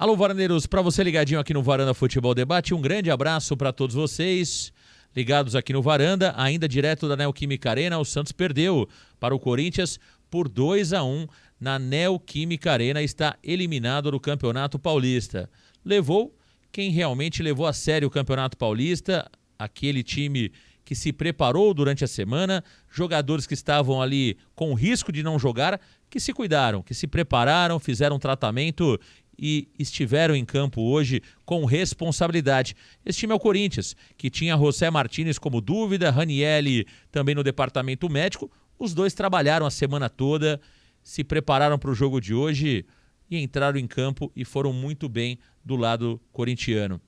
Alô, varandeiros, para você ligadinho aqui no Varanda Futebol Debate, um grande abraço para todos vocês ligados aqui no Varanda, ainda direto da Neoquímica Arena. O Santos perdeu para o Corinthians por 2-1 na Neoquímica Arena, está eliminado do Campeonato Paulista. Levou quem realmente levou a sério o Campeonato Paulista, aquele time que se preparou durante a semana, jogadores que estavam ali com risco de não jogar, que se cuidaram, que se prepararam, fizeram um tratamento e estiveram em campo hoje com responsabilidade. Esse time é o Corinthians, que tinha José Martínez como dúvida, Ranielli também no departamento médico. Os dois trabalharam a semana toda, se prepararam para o jogo de hoje e entraram em campo e foram muito bem do lado corintiano.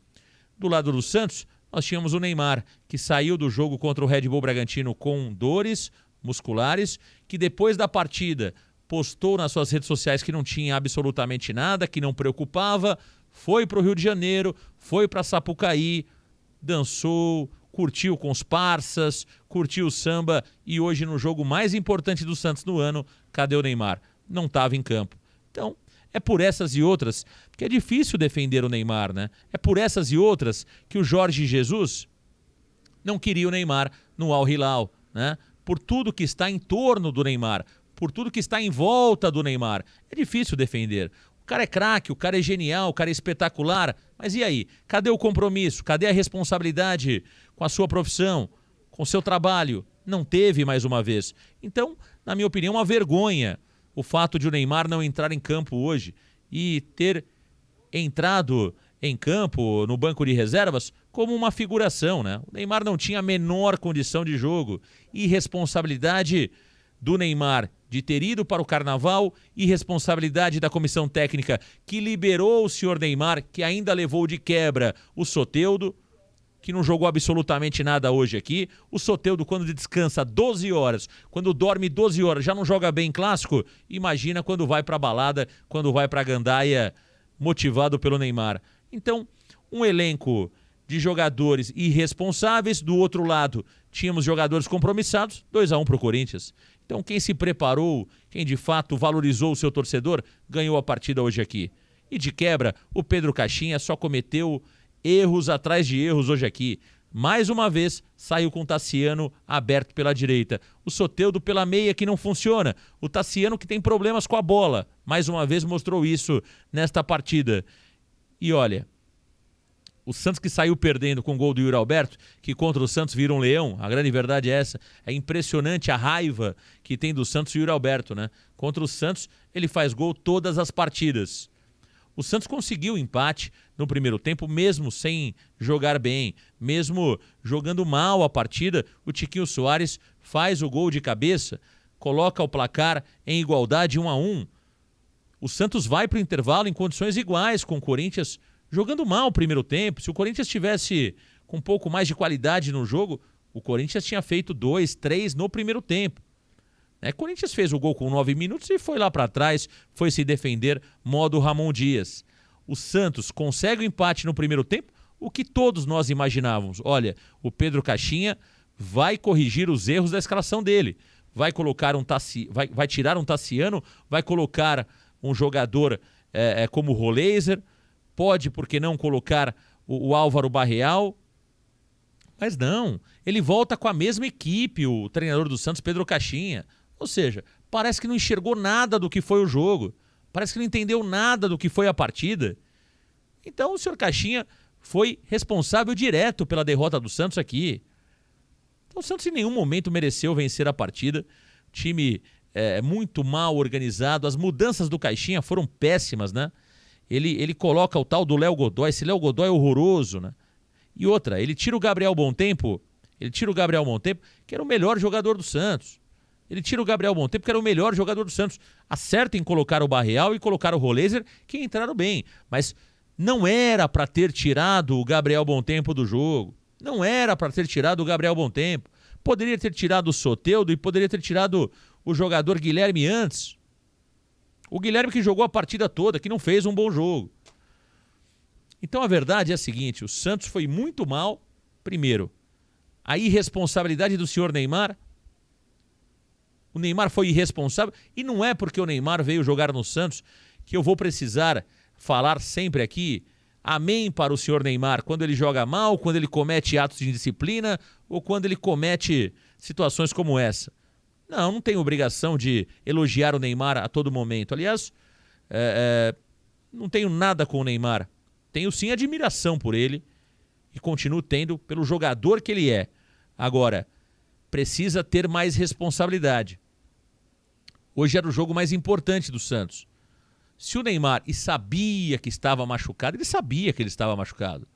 Do lado do Santos, nós tínhamos o Neymar, que saiu do jogo contra o Red Bull Bragantino com dores musculares, que depois da partida postou nas suas redes sociais que não tinha absolutamente nada, que não preocupava, foi para o Rio de Janeiro, foi para Sapucaí, dançou, curtiu com os parças, curtiu o samba e hoje no jogo mais importante do Santos no ano, cadê o Neymar? Não estava em campo. Então, é por essas e outras que é difícil defender o Neymar, né? É por essas e outras que o Jorge Jesus não queria o Neymar no Al Hilal, né? Por tudo que está em torno do Neymar, por tudo que está em volta do Neymar. É difícil defender. O cara é craque, o cara é genial, o cara é espetacular. Mas e aí? Cadê o compromisso? Cadê a responsabilidade com a sua profissão, com o seu trabalho? Não teve mais uma vez. Então, na minha opinião, uma vergonha o fato de o Neymar não entrar em campo hoje e ter entrado em campo no banco de reservas como uma figuração, né? O Neymar não tinha a menor condição de jogo. Irresponsabilidade do Neymar de ter ido para o Carnaval, irresponsabilidade da comissão técnica que liberou o senhor Neymar, que ainda levou de quebra o Soteldo, que não jogou absolutamente nada hoje aqui. O Soteldo, quando descansa 12 horas, quando dorme 12 horas, já não joga bem em clássico. Imagina quando vai para a balada, quando vai para a gandaia, motivado pelo Neymar. Então, um elenco de jogadores irresponsáveis. Do outro lado, tínhamos jogadores compromissados. 2-1 para o Corinthians. Então, quem se preparou, quem de fato valorizou o seu torcedor, ganhou a partida hoje aqui. E de quebra, o Pedro Caixinha só cometeu erros atrás de erros hoje aqui. Mais uma vez, saiu com o Tassiano aberto pela direita. O Soteldo pela meia que não funciona. O Tassiano que tem problemas com a bola. Mais uma vez mostrou isso nesta partida. E olha, o Santos que saiu perdendo com o gol do Yuri Alberto, que contra o Santos vira um leão, a grande verdade é essa. É impressionante a raiva que tem do Santos o Yuri Alberto, né? Contra o Santos, ele faz gol todas as partidas. O Santos conseguiu o empate no primeiro tempo, mesmo sem jogar bem, mesmo jogando mal a partida. O Tiquinho Soares faz o gol de cabeça, coloca o placar em igualdade 1-1. O Santos vai para o intervalo em condições iguais com o Corinthians, jogando mal o primeiro tempo. Se o Corinthians tivesse com um pouco mais de qualidade no jogo, o Corinthians tinha feito 2, 3 no primeiro tempo. O Corinthians fez o gol com 9 minutos e foi lá para trás, foi se defender, modo Ramon Dias. O Santos consegue o empate no primeiro tempo, o que todos nós imaginávamos. Olha, o Pedro Caixinha vai corrigir os erros da escalação dele. Vai colocar vai tirar um Tassiano, vai colocar um jogador como o Roleiser, pode, por que não, colocar o Álvaro Barreal. Mas não, ele volta com a mesma equipe, o treinador do Santos, Pedro Caixinha. Ou seja, parece que não enxergou nada do que foi o jogo. Parece que não entendeu nada do que foi a partida. Então o senhor Caixinha foi responsável direto pela derrota do Santos aqui. Então o Santos em nenhum momento mereceu vencer a partida. O time muito mal organizado. As mudanças do Caixinha foram péssimas, né? Ele coloca o tal do Léo Godoy. Esse Léo Godoy é horroroso, né? E outra, ele tira o Gabriel Bontempo. Que era o melhor jogador do Santos. Ele tira o Gabriel Bontempo, que era o melhor jogador do Santos. Acerta em colocar o Barreal e colocar o Roleiser, que entraram bem. Mas não era para ter tirado o Gabriel Bontempo do jogo. Não era para ter tirado o Gabriel Bontempo. Poderia ter tirado o Soteldo e poderia ter tirado o jogador Guilherme antes. O Guilherme que jogou a partida toda, que não fez um bom jogo. Então a verdade é a seguinte, o Santos foi muito mal. Primeiro, a irresponsabilidade do senhor Neymar. O Neymar foi irresponsável e não é porque o Neymar veio jogar no Santos que eu vou precisar falar sempre aqui amém para o senhor Neymar quando ele joga mal, quando ele comete atos de indisciplina ou quando ele comete situações como essa. Não tenho obrigação de elogiar o Neymar a todo momento. Aliás, não tenho nada com o Neymar. Tenho sim admiração por ele e continuo tendo pelo jogador que ele é. Agora, precisa ter mais responsabilidade. Hoje era o jogo mais importante do Santos. Se o Neymar sabia que estava machucado, ele sabia que ele estava machucado.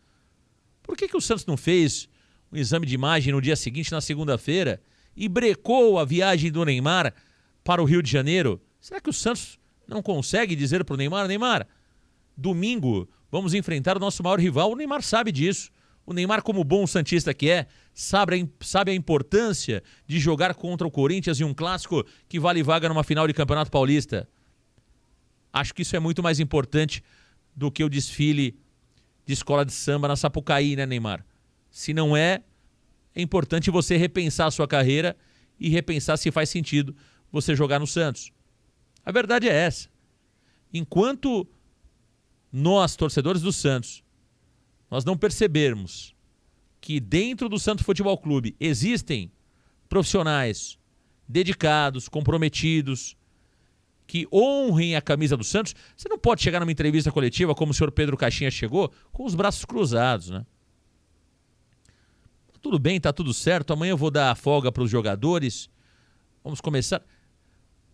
Por que o Santos não fez um exame de imagem no dia seguinte, na segunda-feira, e brecou a viagem do Neymar para o Rio de Janeiro? Será que o Santos não consegue dizer para o Neymar, Neymar, domingo vamos enfrentar o nosso maior rival? O Neymar sabe disso. O Neymar, como bom santista que é, sabe a importância de jogar contra o Corinthians em um clássico que vale vaga numa final de Campeonato Paulista. Acho que isso é muito mais importante do que o desfile de escola de samba na Sapucaí, né, Neymar? Se não é importante você repensar a sua carreira e repensar se faz sentido você jogar no Santos. A verdade é essa. Enquanto nós, torcedores do Santos, nós não percebermos que dentro do Santos Futebol Clube existem profissionais dedicados, comprometidos, que honrem a camisa do Santos, você não pode chegar numa entrevista coletiva como o senhor Pedro Caixinha chegou, com os braços cruzados, né? Tudo bem, tá tudo certo, amanhã eu vou dar a folga para os jogadores. Vamos começar.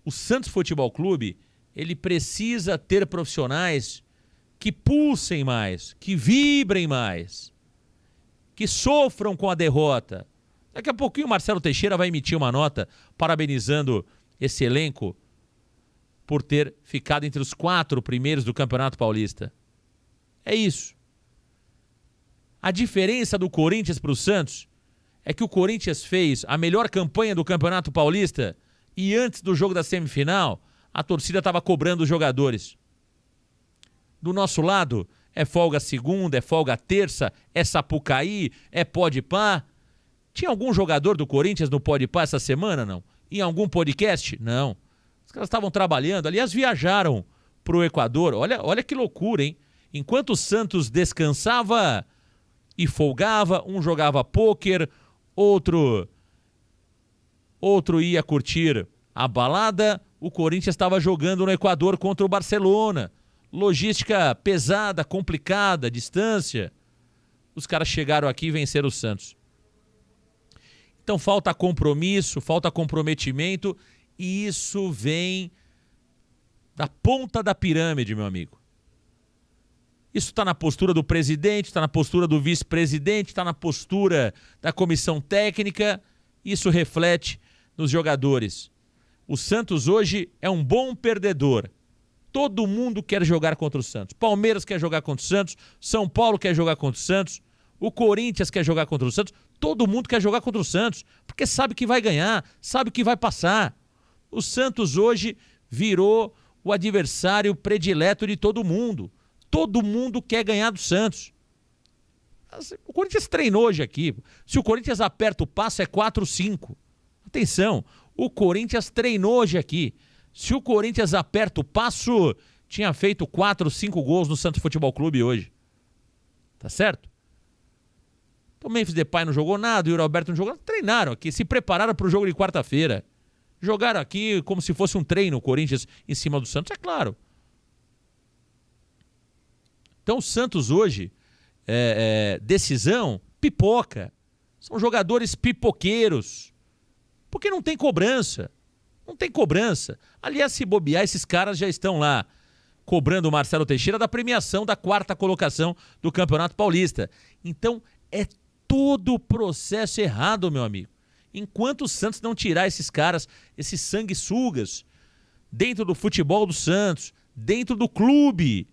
O Santos Futebol Clube, ele precisa ter profissionais que pulsem mais, que vibrem mais, que sofram com a derrota. Daqui a pouquinho o Marcelo Teixeira vai emitir uma nota parabenizando esse elenco por ter ficado entre os 4 primeiros do Campeonato Paulista. É isso. A diferença do Corinthians para o Santos é que o Corinthians fez a melhor campanha do Campeonato Paulista e antes do jogo da semifinal, a torcida estava cobrando os jogadores. Do nosso lado, é folga segunda, é folga terça, é Sapucaí, é Podpah. Tinha algum jogador do Corinthians no Podpah essa semana, não? Em algum podcast? Não. Os caras estavam trabalhando, aliás, viajaram para o Equador. Olha que loucura, hein? Enquanto o Santos descansava e folgava, um jogava pôquer, outro ia curtir a balada, o Corinthians estava jogando no Equador contra o Barcelona. Logística pesada, complicada, distância. Os caras chegaram aqui e venceram o Santos. Então falta compromisso, falta comprometimento, e isso vem da ponta da pirâmide, meu amigo. Isso está na postura do presidente, está na postura do vice-presidente, está na postura da comissão técnica. Isso reflete nos jogadores. O Santos hoje é um bom perdedor. Todo mundo quer jogar contra o Santos. Palmeiras quer jogar contra o Santos, São Paulo quer jogar contra o Santos, o Corinthians quer jogar contra o Santos, todo mundo quer jogar contra o Santos, porque sabe que vai ganhar, sabe que vai passar. O Santos hoje virou o adversário predileto de todo mundo. Todo mundo quer ganhar do Santos. O Corinthians treinou hoje aqui. Se o Corinthians aperta o passo, é 4-5. Atenção, o Corinthians treinou hoje aqui. Se o Corinthians aperta o passo, tinha feito 4, 5 gols no Santos Futebol Clube hoje. Tá certo? Então o Memphis Depay não jogou nada, o Yuri Alberto não jogou nada. Treinaram aqui, se prepararam para o jogo de quarta-feira. Jogaram aqui como se fosse um treino, o Corinthians em cima do Santos, é claro. Então o Santos hoje, decisão, pipoca. São jogadores pipoqueiros. Porque não tem cobrança. Não tem cobrança. Aliás, se bobear, esses caras já estão lá cobrando o Marcelo Teixeira da premiação da 4ª colocação do Campeonato Paulista. Então, é todo o processo errado, meu amigo. Enquanto o Santos não tirar esses caras, esses sanguessugas, dentro do futebol do Santos, dentro do clube,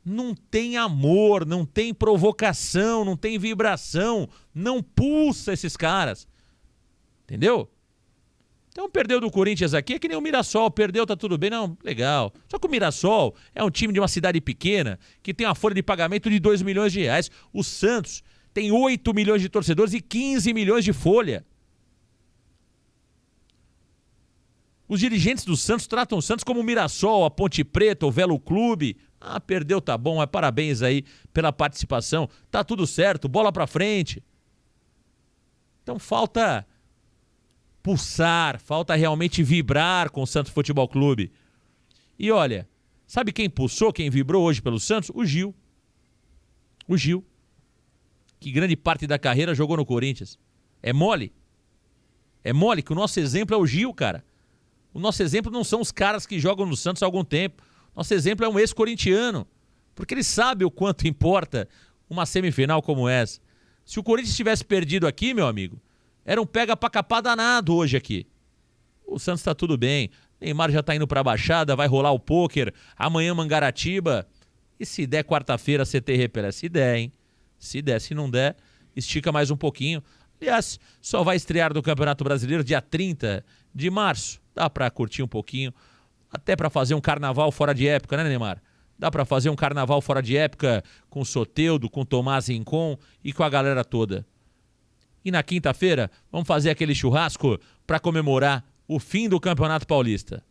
não tem amor, não tem provocação, não tem vibração, não pulsa esses caras. Entendeu? Então perdeu do Corinthians aqui, é que nem o Mirassol, perdeu, tá tudo bem, não, legal. Só que o Mirassol é um time de uma cidade pequena, que tem uma folha de pagamento de 2 milhões de reais. O Santos tem 8 milhões de torcedores e 15 milhões de folha. Os dirigentes do Santos tratam o Santos como o Mirassol, a Ponte Preta, o Velo Clube. Ah, perdeu, tá bom, mas parabéns aí pela participação. Tá tudo certo, bola pra frente. Então falta pulsar, falta realmente vibrar com o Santos Futebol Clube. E olha, sabe quem pulsou, quem vibrou hoje pelo Santos? O Gil. O Gil, que grande parte da carreira jogou no Corinthians. É mole? É mole que o nosso exemplo é o Gil, cara. O nosso exemplo não são os caras que jogam no Santos há algum tempo. Nosso exemplo é um ex-corintiano. Porque ele sabe o quanto importa uma semifinal como essa. Se o Corinthians tivesse perdido aqui, meu amigo, era um pega pra capar danado hoje aqui. O Santos tá tudo bem. Neymar já tá indo pra Baixada, vai rolar o pôquer. Amanhã Mangaratiba. E se der quarta-feira CT Repelé? Se der, hein? Se der, se não der, estica mais um pouquinho. Aliás, só vai estrear do Campeonato Brasileiro dia 30 de março. Dá pra curtir um pouquinho. Até pra fazer um carnaval fora de época, né, Neymar? Dá pra fazer um carnaval fora de época com o Soteldo, com o Tomás Rincon e com a galera toda. E na quinta-feira, vamos fazer aquele churrasco pra comemorar o fim do Campeonato Paulista.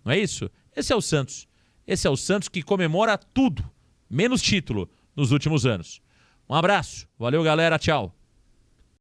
Não é isso? Esse é o Santos. Esse é o Santos que comemora tudo, menos título, nos últimos anos. Um abraço. Valeu, galera. Tchau.